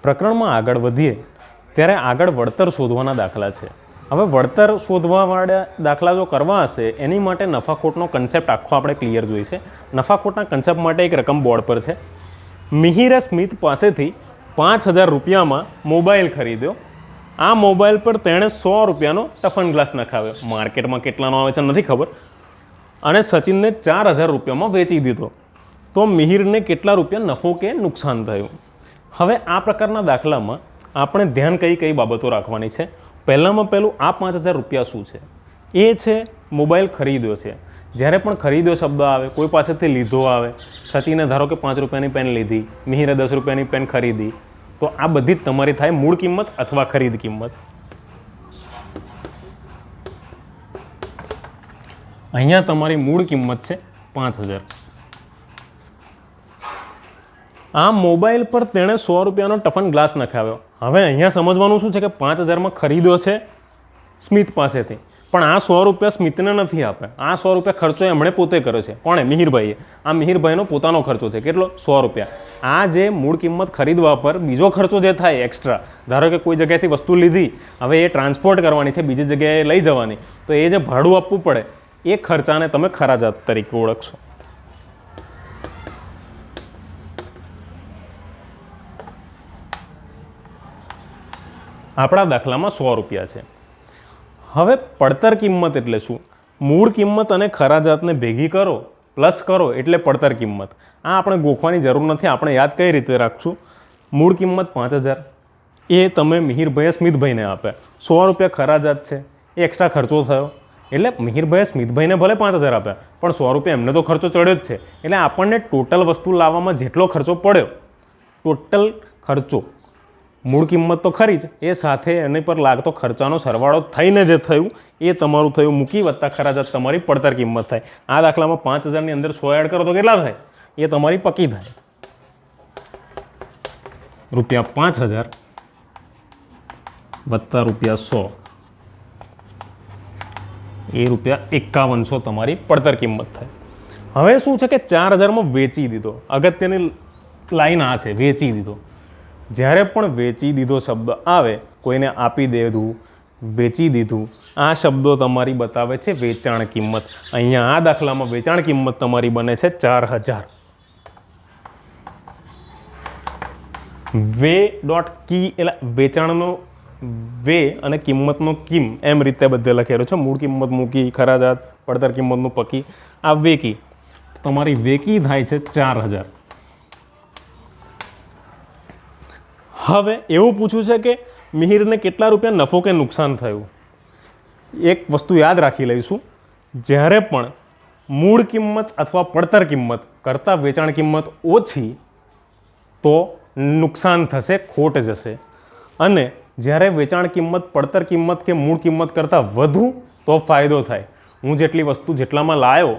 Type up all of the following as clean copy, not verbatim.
પ્રકરણમાં આગળ વધીએ ત્યારે આગળ વળતર શોધવાના દાખલા છે. હવે વળતર શોધવાવાળા દાખલા જો કરવા હશે એની માટે નફાખોટનો કન્સેપ્ટ આખો આપણે ક્લિયર જોઈશે. નફાખોટના કન્સેપ્ટ માટે એક રકમ બોર્ડ પર છે. મિહિરે સ્મિથ પાસેથી 5,000 રૂપિયામાં મોબાઈલ ખરીદ્યો. આ મોબાઈલ પર તેણે 100 રૂપિયાનો ટફન ગ્લાસ નખાવ્યો. માર્કેટમાં કેટલાનો આવે છે નથી ખબર. અને સચિનને 4,000 રૂપિયામાં વેચી દીધો. તો મિહિરને કેટલા રૂપિયા નફો કે નુકસાન થયું? હવે આ પ્રકારના દાખલામાં આપણે ધ્યાન કઈ બાબતો રાખવાની છે? પહેલામાં પહેલું આ 5,000 રૂપિયા શું છે? એ છે મોબાઈલ ખરીદ્યો છે. જ્યારે પણ ખરીદ્યો શબ્દ આવે, કોઈ પાસેથી લીધો આવે, સચિને ધારો કે 5 રૂપિયાની પેન લીધી, મિહિરે 10 રૂપિયાની પેન ખરીદી, તો આ બધી જ તમારી થાય મૂળ કિંમત અથવા ખરીદ કિંમત. અહીંયા તમારી મૂળ કિંમત છે 5,000. આ મોબાઈલ પર તેણે 100 રૂપિયાનો ટફન ગ્લાસ નખાવ્યો. હવે અહીંયા સમજવાનું શું છે કે 5,000માં ખરીદ્યો છે સ્મિથ પાસેથી, પણ આ 100 રૂપિયા સ્મિથને નથી આપ્યા. આ 100 રૂપિયા ખર્ચો એમણે પોતે કર્યો છે. કોણે? મિહિરભાઈએ. આ મિહિરભાઈનો પોતાનો ખર્ચો છે. કેટલો? 100 રૂપિયા. આ જે મૂળ કિંમત ખરીદવા પર બીજો ખર્ચો જે થાય એક્સ્ટ્રા, ધારો કે કોઈ જગ્યાએથી વસ્તુ લીધી, હવે એ ટ્રાન્સપોર્ટ કરવાની છે, બીજી જગ્યાએ લઈ જવાની, તો એ જે ભાડું આપવું પડે એ ખર્ચાને તમે ખરાજાત તરીકે ઓળખશો. આપણા દાખલામાં 100 રૂપિયા છે. હવે પડતર કિંમત એટલે શું? મૂળ કિંમત અને ખરાજાતને ભેગી કરો પ્લસ કરો એટલે પડતર કિંમત. આ આપણે ગોખવાની જરૂર નથી. આપણે યાદ કઈ રીતે રાખશું? મૂળ કિંમત 5,000 એ તમે મિહિરભાઈએ સ્મિથભાઈને આપ્યા. 100 રૂપિયા ખરાજાત છે, એ એક્સ્ટ્રા ખર્ચો થયો. એટલે મિહિરભાઈએ સ્મિથભાઈને ભલે 5,000 આપ્યા, પણ 100 રૂપિયા એમને તો ખર્ચો ચડ્યો જ છે. એટલે આપણને ટોટલ વસ્તુ લાવવામાં જેટલો ખર્ચો પડ્યો, ટોટલ ખર્ચો, મૂળ કિંમત તો ખરી જ, એ સાથે એની પર લાગતો ખર્ચાનો સરવાળો થઈને જે થયું એ તમારું થયું મૂકી વત્તા ખરાજાત તમારી પડતર કિંમત થાય. આ દાખલામાં 5,000ની અંદર 100 એડ કરો તો કેટલા થાય? એ તમારી પકી થાય. ₹5,000 વત્તા ₹100 એ ₹5100 તમારી પડતર કિંમત થાય. હવે શું છે કે 4,000માં વેચી દીધો. અગત્યની લાઈન આ છે, વેચી દીધો. જ્યારે પણ વેચી દીધો શબ્દ આવે, કોઈને આપી દેવું, વેચી દીધું, આ શબ્દો તમારી બતાવે છે વેચાણ કિંમત. અહીંયા આ દાખલામાં વેચાણ કિંમત તમારી બને છે 4,000. વે ડોટ કી એટલે વેચાણનો વે અને કિંમતનો કિમ એમ રીતે બધે લખેલો છે. મૂળ કિંમત મૂકી, ખરાજાત, પડતર કિંમતનું પકી, આ વેકી. તમારી વેકી થાય છે 4,000. હવે એવું પૂછ્યું છે કે મિહિરને કેટલા રૂપિયા નફો કે નુકસાન થયું? એક વસ્તુ યાદ રાખી લઈશું. જ્યારે પણ મૂળ કિંમત અથવા પડતર કિંમત કરતાં વેચાણ કિંમત ઓછી તો નુકસાન થશે, ખોટ જશે. અને જ્યારે વેચાણ કિંમત પડતર કિંમત કે મૂળ કિંમત કરતાં વધુ તો ફાયદો થાય. હું જેટલી વસ્તુ જેટલામાં લાવ્યો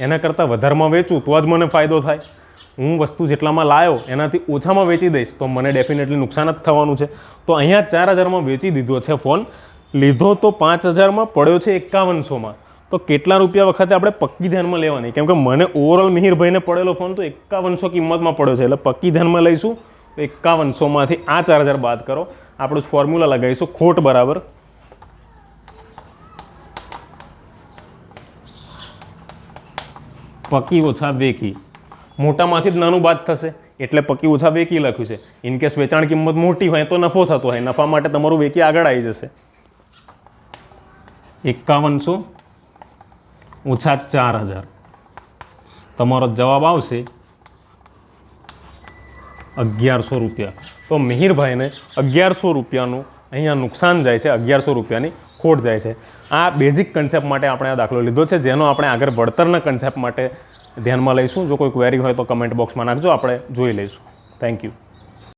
એના કરતાં વધારમાં વેચું તો જ મને ફાયદો થાય. હું વસ્તુ જેટલામાં લાવ્યો એનાથી ઓછામાં વેચી દઈશ તો મને ડેફિનેટલી નુકસાન જ થવાનું છે. તો અહીંયા 4,000માં વેચી દીધો છે ફોન, લીધો તો 5,000માં, પડ્યો છે 5100માં. તો કેટલા રૂપિયા વખતે આપણે પક્કી ધ્યાનમાં લેવાની, કેમ કે મને ઓવરઓલ મિહિરભાઈને પડેલો ફોન તો 5100 કિંમતમાં પડ્યો છે. એટલે પક્કી ધ્યાનમાં લઈશું. તો 5100માંથી આ 4,000 બાદ કરો. આપણું ફોર્મ્યુલા લગાવીશું, ખોટ બરાબર પકી ઓછા વેકી. મોટામાંથી જ નાનું બાદ થશે એટલે પકી ઓછા વેકી લખ્યું છે. ઇનકેસ વેચાણ કિંમત મોટી હોય તો નફો થતો હોય, નફા માટે તમારું વેકી આગળ આવી જશે. 5100 ઓછા 4,000 તમારો જવાબ આવશે 1,100 રૂપિયા. તો મિહિરભાઈને 1,100 રૂપિયાનું અહીંયા નુકસાન જાય છે, 1,100 રૂપિયાની ખોટ જાય છે. આ બેઝિક કન્સેપ્ટ માટે આપણે આ દાખલો લીધો છે, જેનો આપણે આગળ વળતરના કન્સેપ્ટ માટે ધ્યાનમાં લઈશું. જો કોઈ ક્વેરી હોય તો કમેન્ટ બોક્સમાં નાખજો, આપણે જોઈ લઈશું. Thank you.